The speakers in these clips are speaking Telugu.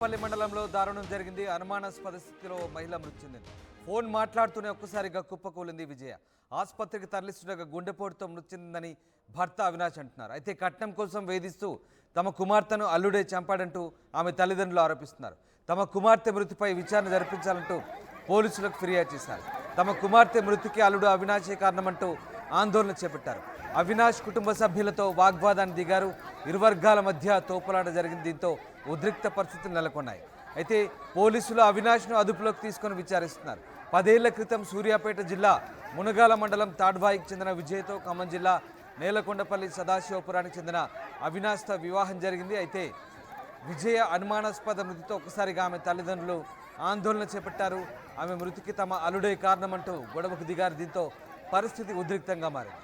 పల్లి మండలంలో దారుణం జరిగింది. అనుమానాస్పద స్థితిలో మహిళ మృతి చెందింది. ఫోన్ మాట్లాడుతూనే ఒక్కసారిగా కుప్పకూలింది విజయ. ఆసుపత్రికి తరలిస్తుండగా గుండెపోటుతో మృతి చెందిందని భర్త అవినాష్ అంటున్నారు. అయితే కట్నం కోసం వేధిస్తూ తమ కుమార్తెను అల్లుడే చంపాడంటూ ఆమె తల్లిదండ్రులు ఆరోపిస్తున్నారు. తమ కుమార్తె మృతిపై విచారణ జరిపించాలంటూ పోలీసులకు ఫిర్యాదు చేశారు. తమ కుమార్తె మృతికి అల్లుడు అవినాషే కారణమంటూ ఆందోళన చేపట్టారు. అవినాష్ కుటుంబ సభ్యులతో వాగ్వాదాన్ని దిగారు. ఇరు వర్గాల మధ్య తోపులాట జరిగింది. దీంతో ఉద్రిక్త పరిస్థితులు నెలకొన్నాయి. అయితే పోలీసులు అవినాష్ను అదుపులోకి తీసుకొని విచారిస్తున్నారు. 10 ఏళ్ల క్రితం సూర్యాపేట జిల్లా మునగాల మండలం తాడ్వాయికి చెందిన విజయ్తో ఖమ్మం జిల్లా నేలకొండపల్లి సదాశివపురానికి చెందిన అవినాష్తో వివాహం జరిగింది. అయితే విజయ అనుమానాస్పద మృతితో ఒక్కసారిగా ఆమె తల్లిదండ్రులు ఆందోళన చేపట్టారు. ఆమె మృతికి తమ అల్లుడే కారణమంటూ గొడవకు దిగారు. దీంతో పరిస్థితి ఉద్రిక్తంగా మారింది.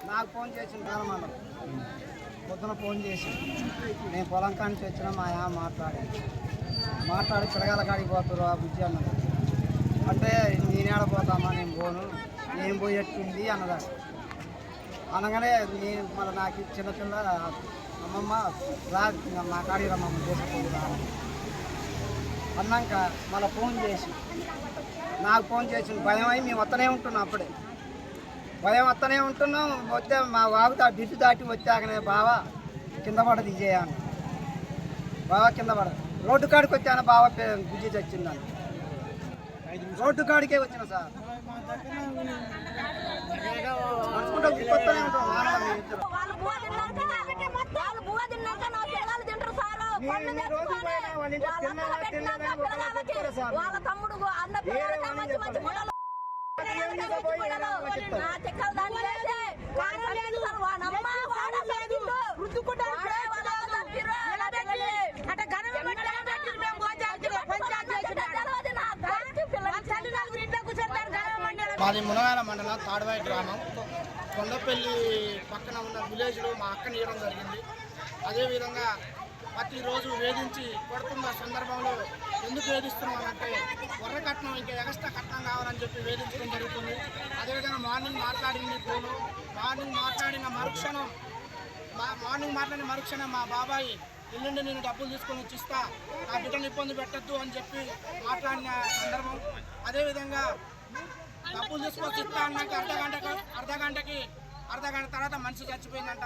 నాకు ఫోన్ చేసిన కాలమండలం పొద్దున ఫోన్ చేసి నేను పొలం కానికి వచ్చిన మా యా మాట్లాడి పిల్లగాల కాడికి పోతారు ఆ బుజ్జి అన్నది. అంటే నేనేడ పోతామా, నేను పోను, నేను పోయేట్టుంది అన్నదా. అనగానే నేను మళ్ళీ నాకు చిన్న అమ్మమ్మ రా మా కాడికి రమ్మమ్మ చేసుకోకుండా అన్నాక మళ్ళీ ఫోన్ చేసి నాకు ఫోన్ చేసిన భయం అయి మేము వస్తూనే ఉంటున్నాం. అప్పుడే భయం వస్తూనే ఉంటున్నాం. వస్తే మా బాబు బిడ్డు దాటి వచ్చాకనే బావ కింద పడదు ఇజేయాను. బావ కింద పడదు. రోడ్డు కాడికి వచ్చాను. బావ గుజ్జి చచ్చిందని రోడ్డు కాడికే వచ్చిన సార్. నడుచుకుంటూ వస్తూనే ఉంటాం. వాళ్ళ తమ్ముడు అన్న మాది మునగాల మండలం తాడ్వాయి గ్రామం. కొండపల్లి పక్కన ఉన్న విలేజ్లో మా అక్కని ఇవ్వడం జరిగింది. అదేవిధంగా ప్రతిరోజు వేధించి కొడుతున్న సందర్భంలో ఎందుకు వేధిస్తున్నామంటే వర్ర కట్నం ఇంకా ఎక్స్ట్రా కట్నం కావాలని చెప్పి వేధించడం జరుగుతుంది. అదేవిధంగా మార్నింగ్ మాట్లాడిన ఫోను మార్నింగ్ మాట్లాడిన మరుక్షణం మా బాబాయి ఎల్లుండి నేను డబ్బులు తీసుకొని వచ్చిస్తా, ఆ బిడ్డను ఇబ్బంది పెట్టద్దు అని చెప్పి మాట్లాడిన సందర్భం. అదేవిధంగా డబ్బులు తీసుకొచ్చి ఇస్తా అన్నాక అర్ధగంట తర్వాత మనిషి చచ్చిపోయిందంట.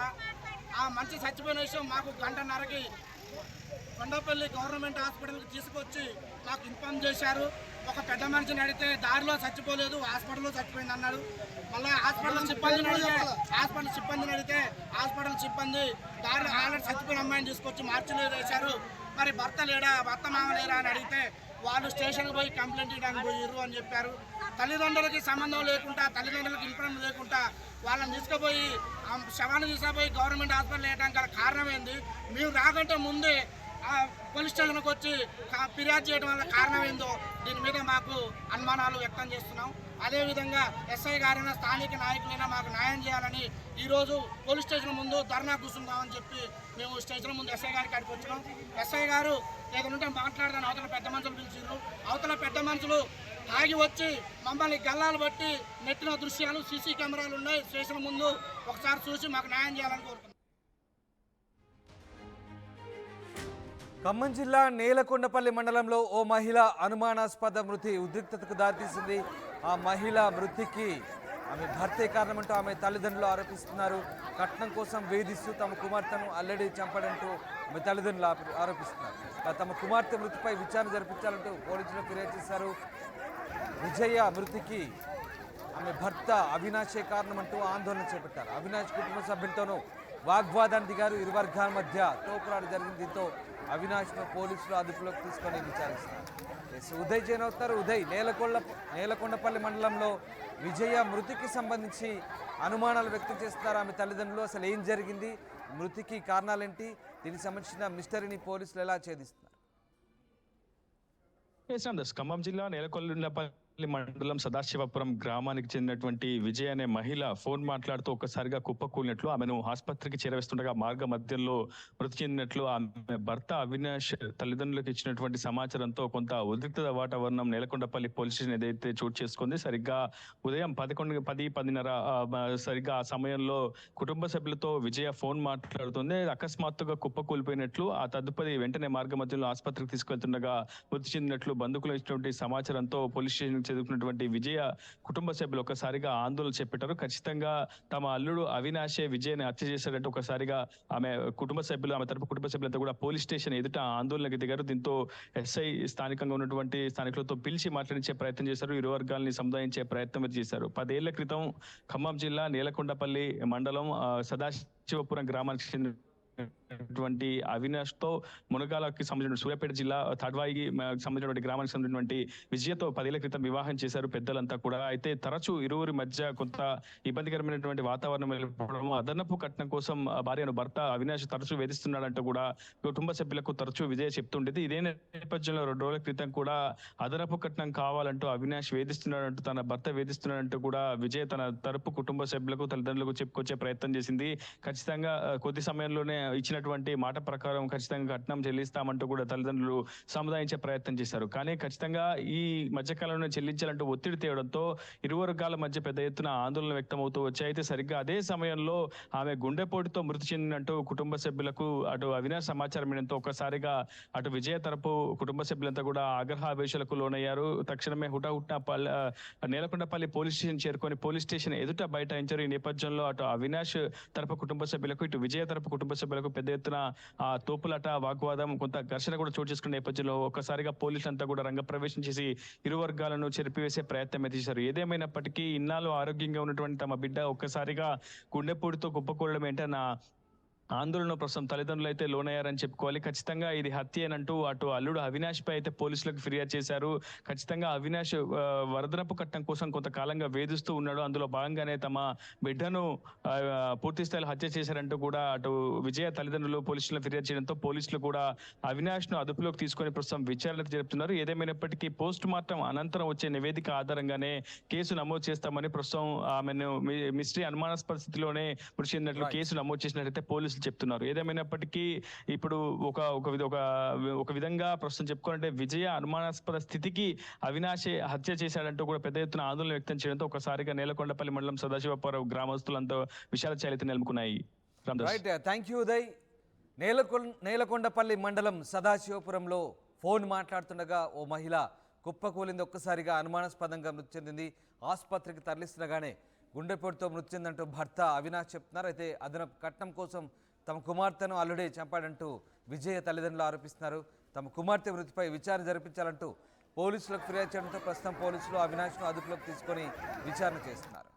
ఆ మనిషి చచ్చిపోయిన విషయం మాకు గంటన్నరకి కొండపల్లి గవర్నమెంట్ హాస్పిటల్కి తీసుకొచ్చి నాకు ఇన్ఫార్మ్ చేశారు. ఒక పెద్ద మనిషిని అడిగితే దారిలో చచ్చిపోలేదు, హాస్పిటల్లో చచ్చిపోయింది అన్నాడు. మళ్ళీ హాస్పిటల్ సిబ్బందిని అడిగితే హాస్పిటల్ సిబ్బంది దారిలో ఆల్రెడీ చచ్చిపోయిన అమ్మాయిని తీసుకొచ్చి మార్చిలో వేశారు. మరి భర్త మామ లేరా అని అడిగితే వాళ్ళు స్టేషన్కి పోయి కంప్లైంట్ ఇవ్వడానికి పోయిర్రు అని చెప్పారు. తల్లిదండ్రులకి సంబంధం లేకుండా, తల్లిదండ్రులకి ఇన్ఫర్మేషన్ లేకుండా వాళ్ళని తీసుకుపోయి శవాన్ని తీసుకుపోయి గవర్నమెంట్ హాస్పిటల్ వేయడానికి గల కారణం ఏంది? మేము రాకంటే ముందే పోలీస్ స్టేషన్కి వచ్చి ఫిర్యాదు చేయడం వల్ల కారణం ఏందో దీని మీద మాకు అనుమానాలు వ్యక్తం చేస్తున్నాం. అదేవిధంగా ఎస్ఐ గారైనా స్థానిక నాయకులైనా మాకు న్యాయం చేయాలని ఈరోజు పోలీస్ స్టేషన్ ముందు ధర్నా కూర్చుందామని చెప్పి మేము స్టేషన్ ముందు ఎస్ఐ గారికి అడిగి వచ్చినాం. ఎస్ఐ గారు ఏదంటే మాట్లాడదాని అవతల పెద్ద మనుషులు పిలిచారు. అవతల పెద్ద మనుషులు తాగి వచ్చి మమ్మల్ని గల్లాలు బట్టి నెట్టిన దృశ్యాలు సీసీ కెమెరాలు ఉన్నాయి స్టేషన్ ముందు, ఒకసారి చూసి మాకు న్యాయం చేయాలని కోరుతున్నాం. ఖమ్మం జిల్లా నేలకొండపల్లి మండలంలో ఓ మహిళ అనుమానాస్పద మృతి ఉద్రిక్తతకు దారితీసింది. ఆ మహిళ మృతికి ఆమె భర్తే కారణమంటూ ఆమె తల్లిదండ్రులు ఆరోపిస్తున్నారు. కట్నం కోసం వేధిస్తూ తమ కుమార్తెను అల్లడి చంపడంటూ ఆమె తల్లిదండ్రులు ఆరోపిస్తున్నారు. తమ కుమార్తె మృతిపై విచారణ జరిపించాలంటూ పోలీసులు ఫిర్యాదు చేశారు. విజయ మృతికి ఆమె భర్త అవినాషే కారణమంటూ ఆందోళన చేపట్టారు. అవినాష్ కుటుంబ సభ్యులతోనూ వాగ్వాదాన్ని దిగారు. ఇరు వర్గాల మధ్య తోపులాట జరిగింది. దీంతో అవినాష్ను పోలీసులు అదుపులోకి తీసుకొని విచారిస్తున్నారు. ఉదయ్ జైన్ అవుతారు. ఉదయ్, నేలకొండపల్లి మండలంలో విజయ మృతికి సంబంధించి అనుమానాలు వ్యక్తం చేస్తున్నారు ఆమె తల్లిదండ్రులు. అసలు ఏం జరిగింది, మృతికి కారణాలేంటి, దీనికి సంబంధించిన మిస్టరీని పోలీసులు ఎలా ఛేదిస్తున్నారు? ఖమ్మం జిల్లా నేలకొండపల్లి మండలం సదాశివపురం గ్రామానికి చెందినటువంటి విజయ్ అనే మహిళ ఫోన్ మాట్లాడుతూ ఒక్కసారిగా కుప్పకూలినట్లు, ఆమెను ఆసుపత్రికి చేరవేస్తుండగా మార్గ మధ్యంలో మృతి చెందినట్లు ఆమె భర్త అవినాష్ తల్లిదండ్రులకు ఇచ్చినటువంటి సమాచారంతో కొంత ఉద్రిక్త వాతావరణం నేలకొండపల్లి పోలీస్ స్టేషన్ ఏదైతే చోటు చేసుకుంది. సరిగ్గా ఉదయం 10:10 సరిగ్గా ఆ సమయంలో కుటుంబ సభ్యులతో విజయ ఫోన్ మాట్లాడుతుంది. అకస్మాత్తుగా కుప్పకూలిపోయినట్లు, ఆ తదుపరి వెంటనే మార్గ మధ్యంలో ఆసుపత్రికి తీసుకెళ్తుండగా మృతి చెందినట్లు బంధువులు ఇచ్చినటువంటి సమాచారంతో పోలీస్ స్టేషన్ చదువుకున్నటువంటి విజయ కుటుంబ సభ్యులు ఒకసారిగా ఆందోళన చేపట్టారు. ఖచ్చితంగా తమ అల్లుడు అవినాషే విజయ్ని హత్య చేశారంటే ఒకసారిగా ఆమె తరపు కుటుంబ సభ్యులంతా కూడా పోలీస్ స్టేషన్ ఎదుట ఆందోళనకు దిగారు. దీంతో ఎస్ఐ స్థానికంగా ఉన్నటువంటి స్థానికులతో పిలిచి మాట్లాడించే ప్రయత్నం చేశారు. ఇరు వర్గాల్ని సముదాయించే ప్రయత్నం చేశారు. 10 ఏళ్ల క్రితం ఖమ్మం జిల్లా నేలకొండపల్లి మండలం సదాశివపురం గ్రామానికి చెందిన అవినాష్ తో మునగాలకి సంబంధించిన సూర్యాపేట జిల్లా తాడ్వాయికి సంబంధించినటువంటి గ్రామానికి సంబంధించినటువంటి విజయతో 10 ఏళ్ల క్రితం వివాహం చేశారు పెద్దలంతా కూడా. అయితే తరచూ ఇరువురి మధ్య కొంత ఇబ్బందికరమైనటువంటి వాతావరణం ఏర్పడడం, అదనపు కట్నం కోసం భార్యను భర్త అవినాష్ తరచూ వేధిస్తున్నాడంటూ కూడా కుటుంబ సభ్యులకు తరచూ విజయ చెప్తుండేది. ఇదే నేపథ్యంలో 2 రోజుల క్రితం కూడా అదనపు కట్నం కావాలంటూ అవినాష్ వేధిస్తున్నాడంటూ, తన భర్త వేధిస్తున్నాడంటూ కూడా విజయ్ తన తరపు కుటుంబ సభ్యులకు తల్లిదండ్రులకు చెప్పుకొచ్చే ప్రయత్నం చేసింది. ఖచ్చితంగా కొద్ది సమయంలోనే ఇచ్చినటువంటి మాట ప్రకారం ఖచ్చితంగా కట్నం చెల్లిస్తామంటూ కూడా తల్లిదండ్రులు సముదాయించే ప్రయత్నం చేశారు. కానీ ఖచ్చితంగా ఈ మధ్యకాలంలో చెల్లించాలంటూ ఒత్తిడి తేవడంతో ఇరు వర్గాల మధ్య పెద్ద ఎత్తున ఆందోళన వ్యక్తమవుతూ వచ్చాయి. అయితే సరిగ్గా అదే సమయంలో ఆమె గుండెపోటుతో మృతి చెందినట్టు కుటుంబ సభ్యులకు అటు అవినాష్ సమాచారం ఇవ్వడంతో ఒక్కసారిగా అటు విజయ తరపు కుటుంబ సభ్యులంతా కూడా ఆగ్రహావేశాలకు లోనయ్యారు. తక్షణమే హుటాహుట్న నేలకొండపల్లి పోలీస్ స్టేషన్ చేరుకొని పోలీస్ స్టేషన్ ఎదుట బైఠాయించారు. ఈ నేపథ్యంలో అటు అవినాష్ తరపు కుటుంబ సభ్యులకు, ఇటు విజయ తరపు కుటుంబ సభ్యులకు పెద్ద ఎత్తున తోపులాట, వాగ్వాదం, కొంత ఘర్షణ కూడా చోటు చేసుకున్న నేపథ్యంలో ఒక్కసారిగా పోలీసులంతా కూడా రంగప్రవేశం చేసి ఇరు వర్గాలను చెరిపివేసే ప్రయత్నం చేశారు. ఏదేమైనప్పటికీ ఇన్నాళ్ళు ఆరోగ్యంగా ఉన్నటువంటి తమ బిడ్డ ఒక్కసారిగా గుండెపోటుతో కుప్పకూలడం ఏంటన్న ఆందోళన ప్రస్తుతం తల్లిదండ్రులు అయితే లోనయ్యారని చెప్పుకోవాలి. ఖచ్చితంగా ఇది హత్య అంటూ అటు అల్లుడు అవినాష్ పై అయితే పోలీసులకు ఫిర్యాదు చేశారు. ఖచ్చితంగా అవినాష్ వరదనపు కట్నం కోసం కొంతకాలంగా వేధిస్తూ ఉన్నాడు. అందులో భాగంగానే తమ బిడ్డను పూర్తి స్థాయిలో హత్య చేశారంటూ కూడా అటు విజయ తల్లిదండ్రులు పోలీసులకు ఫిర్యాదు చేయడంతో పోలీసులు కూడా అవినాష్ ను అదుపులోకి తీసుకొని ప్రస్తుతం విచారణ జరుపుతున్నారు. ఏదేమైనప్పటికీ పోస్ట్ మార్టం అనంతరం వచ్చే నివేదిక ఆధారంగానే కేసు నమోదు చేస్తామని ప్రస్తుతం ఆమెను మిస్టరీ అనుమానాస్పద స్థితిలోనే మృతి చెందినట్లు కేసు నమోదు చేసినట్లయితే పోలీసులు చెప్తున్నారు. ఏదేమైనప్పటికీ ఇప్పుడు ఒక విధంగా ప్రస్తుతం చెప్పుకోవాలంటే విజయ అనుమానాస్పద స్థితికి అవినాషే హత్య చేశాడంటూ కూడా పెద్ద ఎత్తున ఆందోళన వ్యక్తం చేయడంతో ఒకసారిగా నేలకొండపల్లి మండలం సదాశివపురం గ్రామస్తులంతా విషాద ఛాయలైతే నెలకొన్నాయి. Right, thank you Uday. Nelakondapalli మండలం సదాశివపురంలో ఫోన్ మాట్లాడుతుండగా ఓ మహిళ కుప్పకూలింది. ఒక్కసారిగా అనుమానాస్పదంగా మృతి చెందింది. ఆసుపత్రికి తరలిస్తుండగానే గుండెపోటుతో మృతి చెందంటూ భర్త అవినాష్ చెప్తున్నారు. అయితే అదనపు కట్నం కోసం తమ కుమార్తెను అల్లుడే చంపాడంటూ విజయ తల్లిదండ్రులు ఆరోపిస్తున్నారు. తమ కుమార్తె మృతిపై విచారణ జరిపించాలంటూ పోలీసులకు ఫిర్యాదు చేయడంతో ప్రస్తుతం పోలీసులు అవినాష్ను అదుపులోకి తీసుకొని విచారణ చేస్తున్నారు.